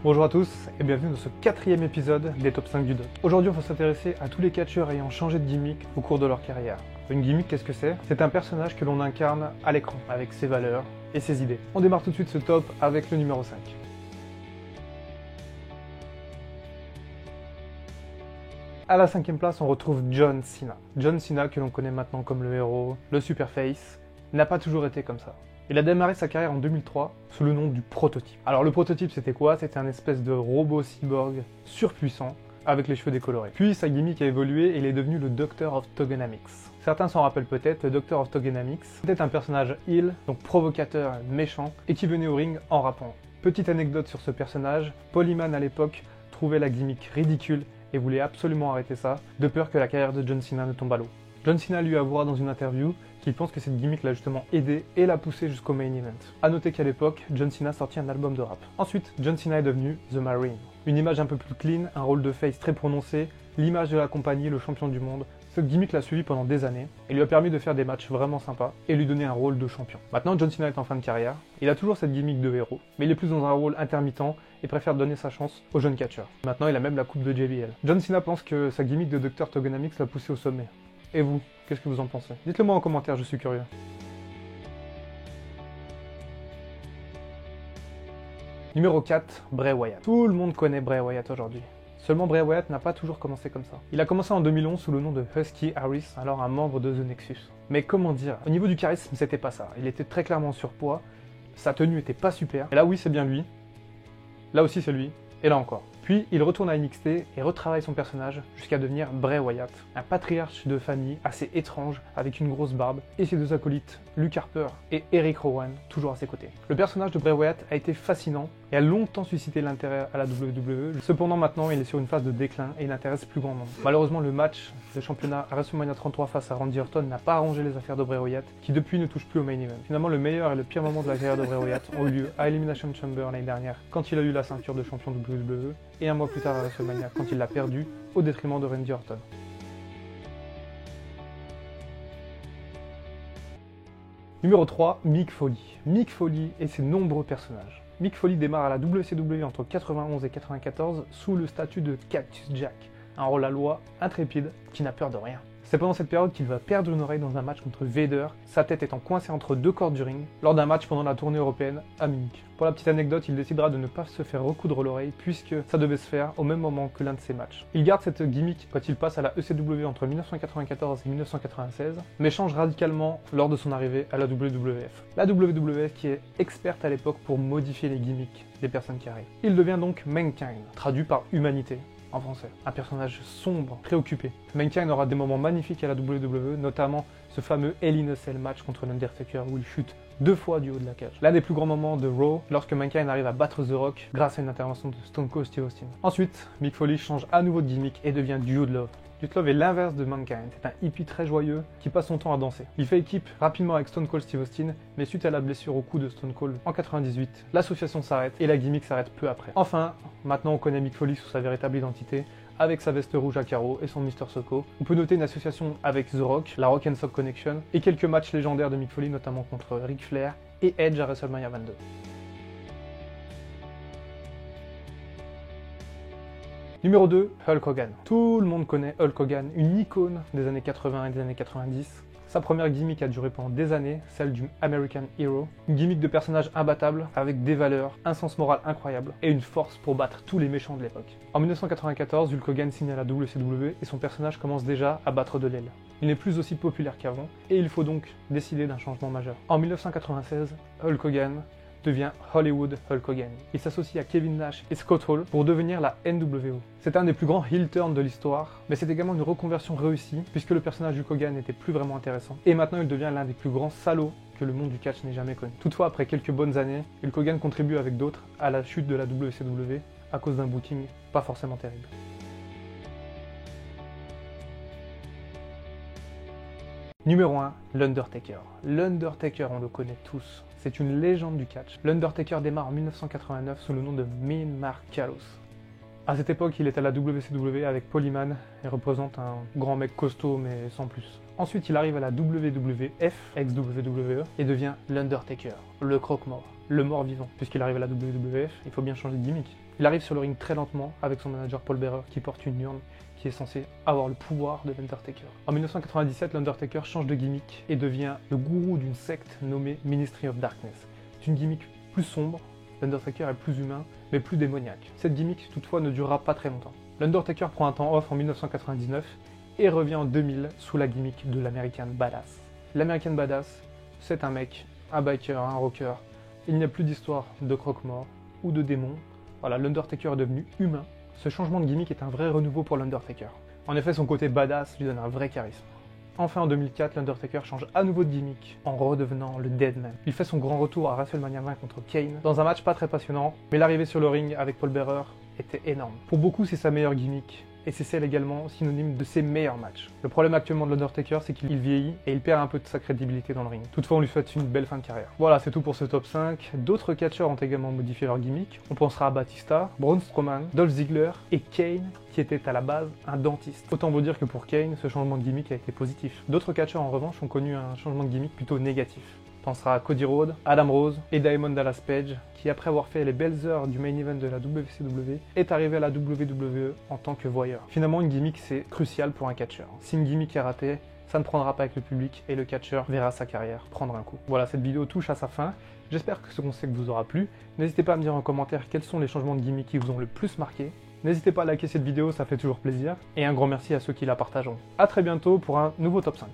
Bonjour à tous et bienvenue dans ce 4e épisode des Top 5 du DOT. Aujourd'hui on va s'intéresser à tous les catcheurs ayant changé de gimmick au cours de leur carrière. Une gimmick, qu'est-ce que c'est? C'est un personnage que l'on incarne à l'écran, avec ses valeurs et ses idées. On démarre tout de suite ce top avec le numéro 5. À la 5e place, on retrouve John Cena. John Cena, que l'on connaît maintenant comme le héros, le Superface, n'a pas toujours été comme ça. Il a démarré sa carrière en 2003 sous le nom du Prototype. Alors le Prototype c'était quoi? C'était un espèce de robot cyborg surpuissant avec les cheveux décolorés. Puis sa gimmick a évolué et il est devenu le Doctor of Togenomics. Certains s'en rappellent peut-être, le Doctor of Togenomics était un personnage heel, donc provocateur, méchant, et qui venait au ring en rappant. Petite anecdote sur ce personnage, Paul Heyman à l'époque trouvait la gimmick ridicule et voulait absolument arrêter ça, de peur que la carrière de John Cena ne tombe à l'eau. John Cena lui avouera dans une interview qu'il pense que cette gimmick l'a justement aidé et l'a poussé jusqu'au main event. A noter qu'à l'époque, John Cena sortit un album de rap. Ensuite, John Cena est devenu The Marine. Une image un peu plus clean, un rôle de face très prononcé, l'image de la compagnie, le champion du monde. Cette gimmick l'a suivi pendant des années et lui a permis de faire des matchs vraiment sympas et lui donner un rôle de champion. Maintenant, John Cena est en fin de carrière, il a toujours cette gimmick de héros, mais il est plus dans un rôle intermittent et préfère donner sa chance aux jeunes catcheurs. Maintenant, il a même la coupe de JBL. John Cena pense que sa gimmick de Dr. Togenomics l'a poussé au sommet. Et vous, qu'est-ce que vous en pensez? Dites-le moi en commentaire, je suis curieux. Numéro 4, Bray Wyatt. Tout le monde connaît Bray Wyatt aujourd'hui. Seulement Bray Wyatt n'a pas toujours commencé comme ça. Il a commencé en 2011 sous le nom de Husky Harris, alors un membre de The Nexus. Mais comment dire, au niveau du charisme, c'était pas ça. Il était très clairement en surpoids, sa tenue était pas super. Et là oui, c'est bien lui. Là aussi c'est lui. Et là encore. Puis il retourne à NXT et retravaille son personnage jusqu'à devenir Bray Wyatt, un patriarche de famille assez étrange avec une grosse barbe et ses deux acolytes, Luke Harper et Eric Rowan, toujours à ses côtés. Le personnage de Bray Wyatt a été fascinant et a longtemps suscité l'intérêt à la WWE. Cependant maintenant il est sur une phase de déclin et il n'intéresse plus grand monde. Malheureusement le match de championnat à WrestleMania 33 face à Randy Orton n'a pas arrangé les affaires de Bray Wyatt qui depuis ne touche plus au main event. Finalement le meilleur et le pire moment de la carrière de Bray Wyatt ont eu lieu à Elimination Chamber l'année dernière quand il a eu la ceinture de champion WWE et un mois plus tard à WrestleMania quand il l'a perdu au détriment de Randy Orton. Numéro 3, Mick Foley. Mick Foley et ses nombreux personnages. Mick Foley démarre à la WCW entre 91 et 94 sous le statut de Cactus Jack, un rôle-à-loi intrépide qui n'a peur de rien. C'est pendant cette période qu'il va perdre une oreille dans un match contre Vader, sa tête étant coincée entre deux cordes du ring, lors d'un match pendant la tournée européenne à Munich. Pour la petite anecdote, il décidera de ne pas se faire recoudre l'oreille puisque ça devait se faire au même moment que l'un de ses matchs. Il garde cette gimmick quand il passe à la ECW entre 1994 et 1996, mais change radicalement lors de son arrivée à la WWF. La WWF qui est experte à l'époque pour modifier les gimmicks des personnes qui arrivent. Il devient donc Mankind, traduit par humanité en français. Un personnage sombre, préoccupé. Mankind aura des moments magnifiques à la WWE, notamment ce fameux Hell in a Cell match contre l'Undertaker où il chute 2 fois du haut de la cage. L'un des plus grands moments de Raw, lorsque Mankind arrive à battre The Rock grâce à une intervention de Stone Cold Steve Austin. Ensuite, Mick Foley change à nouveau de gimmick et devient Dude Love. Dude Love est l'inverse de Mankind, c'est un hippie très joyeux qui passe son temps à danser. Il fait équipe rapidement avec Stone Cold Steve Austin, mais suite à la blessure au cou de Stone Cold en 98, l'association s'arrête et la gimmick s'arrête peu après. Enfin, maintenant on connaît Mick Foley sous sa véritable identité, avec sa veste rouge à carreaux et son Mr. Socko. On peut noter une association avec The Rock, la Rock and Sock Connection, et quelques matchs légendaires de Mick Foley, notamment contre Ric Flair et Edge à WrestleMania 22. Numéro 2, Hulk Hogan. Tout le monde connaît Hulk Hogan, une icône des années 80 et des années 90. Sa première gimmick a duré pendant des années, celle du American Hero. Une gimmick de personnage imbattable, avec des valeurs, un sens moral incroyable et une force pour battre tous les méchants de l'époque. En 1994, Hulk Hogan signe à la WCW et son personnage commence déjà à battre de l'aile. Il n'est plus aussi populaire qu'avant et il faut donc décider d'un changement majeur. En 1996, Hulk Hogan devient Hollywood Hulk Hogan. Il s'associe à Kevin Nash et Scott Hall pour devenir la NWO. C'est un des plus grands heel turns de l'histoire, mais c'est également une reconversion réussie puisque le personnage du Hogan n'était plus vraiment intéressant. Et maintenant il devient l'un des plus grands salauds que le monde du catch n'ait jamais connu. Toutefois, après quelques bonnes années, Hulk Hogan contribue avec d'autres à la chute de la WCW à cause d'un booking pas forcément terrible. Numéro 1, l'Undertaker. L'Undertaker, on le connaît tous. C'est une légende du catch. L'Undertaker démarre en 1989 sous le nom de Mean Mark Callis. À cette époque, il est à la WCW avec Paul Heyman et représente un grand mec costaud mais sans plus. Ensuite, il arrive à la WWF, ex-WWE, et devient l'Undertaker, le croque-mort. le mort-vivant. Puisqu'il arrive à la WWF, il faut bien changer de gimmick. Il arrive sur le ring très lentement avec son manager Paul Bearer qui porte une urne qui est censée avoir le pouvoir de l'Undertaker. En 1997, l'Undertaker change de gimmick et devient le gourou d'une secte nommée Ministry of Darkness. C'est une gimmick plus sombre, l'Undertaker est plus humain, mais plus démoniaque. Cette gimmick, toutefois, ne durera pas très longtemps. L'Undertaker prend un temps off en 1999 et revient en 2000 sous la gimmick de l'American Badass. L'American Badass, c'est un mec, un biker, un rocker. Il n'y a plus d'histoire de croque-mort ou de démons. Voilà, l'Undertaker est devenu humain. Ce changement de gimmick est un vrai renouveau pour l'Undertaker. En effet, son côté badass lui donne un vrai charisme. Enfin, en 2004, l'Undertaker change à nouveau de gimmick en redevenant le Deadman. Il fait son grand retour à WrestleMania 20 contre Kane dans un match pas très passionnant, mais l'arrivée sur le ring avec Paul Bearer était énorme. Pour beaucoup, c'est sa meilleure gimmick, et c'est celle également synonyme de ses meilleurs matchs. Le problème actuellement de l'Undertaker, c'est qu'il vieillit et il perd un peu de sa crédibilité dans le ring. Toutefois, on lui souhaite une belle fin de carrière. Voilà, c'est tout pour ce top 5. D'autres catcheurs ont également modifié leur gimmick. On pensera à Batista, Braun Strowman, Dolph Ziggler et Kane, qui était à la base un dentiste. Autant vous dire que pour Kane, ce changement de gimmick a été positif. D'autres catcheurs en revanche ont connu un changement de gimmick plutôt négatif. On pensera à Cody Rhodes, Adam Rose et Diamond Dallas Page, qui après avoir fait les belles heures du main event de la WCW, est arrivé à la WWE en tant que voyeur. Finalement, une gimmick, c'est crucial pour un catcheur. Si une gimmick est ratée, ça ne prendra pas avec le public et le catcheur verra sa carrière prendre un coup. Voilà, cette vidéo touche à sa fin. J'espère que ce conseil vous aura plu. N'hésitez pas à me dire en commentaire quels sont les changements de gimmick qui vous ont le plus marqué. N'hésitez pas à liker cette vidéo, ça fait toujours plaisir. Et un grand merci à ceux qui la partageront. A très bientôt pour un nouveau top 5.